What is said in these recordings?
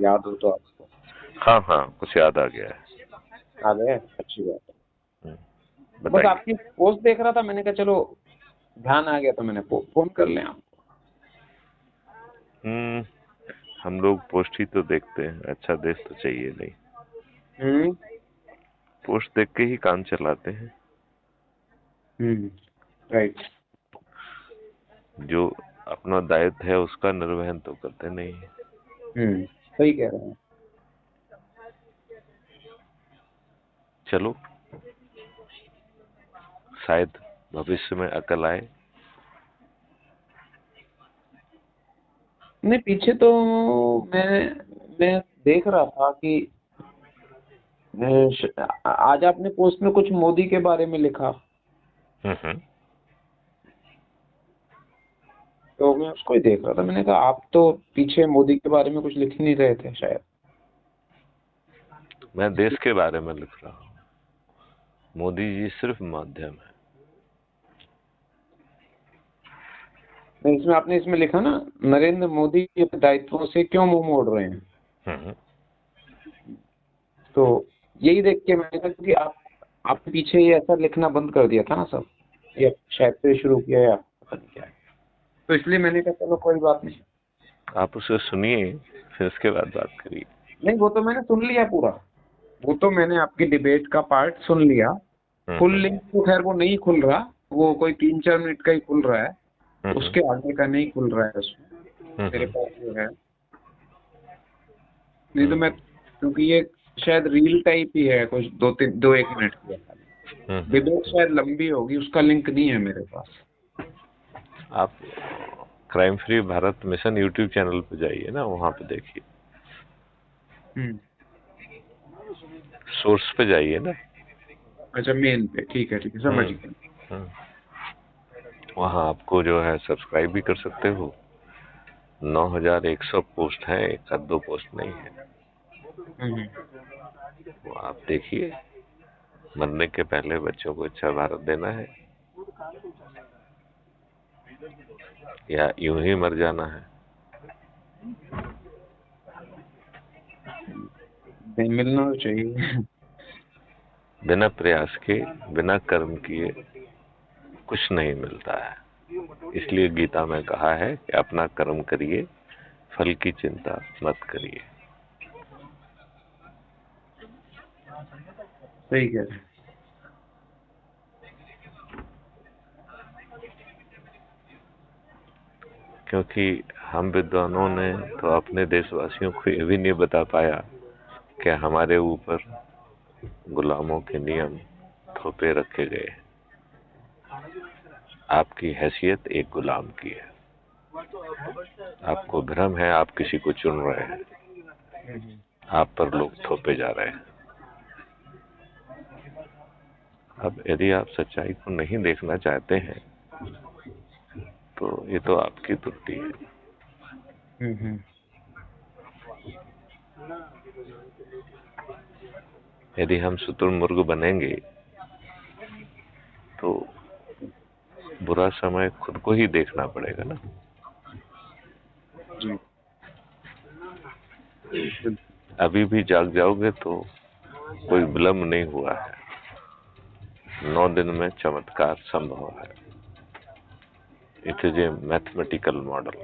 याद हो तो आपको? हाँ हाँ, कुछ याद आ गया है। आ गए, अच्छी बात है। बस बताइए। आपकी पोस्ट देख रहा था, मैंने कहा चलो ध्यान आ गया तो मैंने फोन कर लें आप। हम्म। हम लोग पोस्ट ही तो देखते हैं, अच्छा देश तो चाहिए नहीं। हम्म। पोस्ट देख के ही काम चलाते हैं। हम्म। राइट। जो अपना दायित्व है उसका निर्वहन तो करते नहीं है। सही कह रहे हैं। चलो, शायद भविष्य में अकल आए। नहीं, पीछे तो मैं देख रहा था कि आज आपने पोस्ट में कुछ मोदी के बारे में लिखा, हम्म। तो मैं उसको ही देख रहा था। मैंने कहा आप तो पीछे मोदी के बारे में कुछ लिख ही नहीं रहे थे शायद। मैं देश के बारे में लिख रहा हूँ। मोदी जी सिर्फ माध्यम है। नहीं, इसमें आपने इसमें लिखा ना, नरेंद्र मोदी अपने दायित्वों से क्यों मुंह मोड़ रहे हैं। हम्म। तो यही देख के मैंने कहा कि आपने पीछे ये ऐसा लिखना बंद कर दिया था ना सब, या शायद से शुरू किया, या पता नहीं क्या है। तो इसलिए मैंने कहा चलो कोई बात नहीं। आप उसे सुनिए, फिर उसके बाद बात करिए। नहीं, वो तो मैंने सुन लिया पूरा। वो तो मैंने आपकी डिबेट का पार्ट सुन लिया। फुल हम्म। लिंक तो खैर वो नहीं खुल रहा, वो कोई 3-4 मिनट का ही खुल रहा है। हम्म। उसके आगे का नहीं खुल रहा है उसमें, मेरे हम्म। पास जो है। नहीं तो मैं, हम्म। क्योंकि ये शायद रील टाइप ही है, कुछ 2-1 मिनट की है खाली। डिबेट हम्म। शायद लंबी होगी, उसका लिंक नहीं है मेरे पास। आप crime free Bharat mission YouTube channel पे जाइए ना, वहां पे देखिए। हम्म। सोर्स पे जाइए ना। अच्छा, मेन पे, ठीक है ठीक है, समझ हम्म। गया। हम्म। वहां आपको जो है सब्सक्राइब भी कर सकते हो। 9100 पोस्ट है, एक आध दो पोस्ट नहीं है। हम्म। वो आप देखिए। मरने के पहले बच्चों को अच्छा भारत देना है, या यूं ही मर जाना है। मिलना तो चाहिए। बिना प्रयास के, बिना कर्म किए कुछ नहीं मिलता है। इसलिए गीता में कहा है कि अपना कर्म करिए, फल की चिंता मत करिए। सही कह रहे हैं। क्योंकि हम विद्वानों ने तो अपने देशवासियों को ये भी नहीं बता पाया कि हमारे ऊपर गुलामों के नियम थोपे रखे गए हैं। आपकी हैसियत एक गुलाम की है। आपको भ्रम है आप किसी को चुन रहे हैं, हम्म। आप पर लोग थोपे जा रहे हैं। अब यदि आप सच्चाई को नहीं देखना चाहते हैं तो ये तो आपकी त्रुटि है। हम्म। यदि हम शुतुरमुर्ग बनेंगे तो बुरा समय खुद को ही देखना पड़ेगा ना। जी। बिल्कुल। अभी भी जाग जाओगे तो कोई विलम्ब नहीं हुआ है। 9 दिन में चमत्कार संभव है। It is a mathematical model,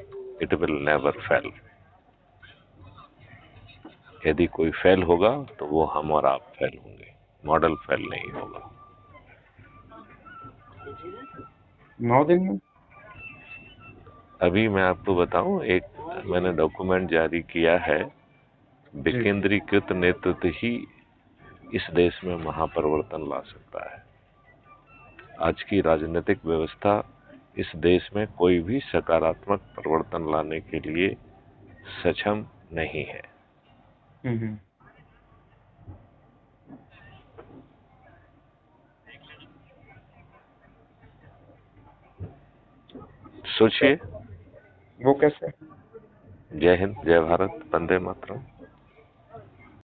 it will never fail. यदि कोई फेल होगा तो वो हम और आप फेल होंगे, मॉडल फेल नहीं होगा। 9 दिन में? अभी मैं आपको बताऊं, एक मैंने डॉक्यूमेंट जारी किया है। जी। विकेंद्रीकृत नेतृत्व ही इस देश में महापरिवर्तन ला सकता है। आज की राजनीतिक व्यवस्था इस देश में कोई भी सकारात्मक परिवर्तन लाने के लिए सक्षम नहीं है। हम्म। सोचिए। वो कैसे? जय हिंद, जय भारत, वंदे मातरम।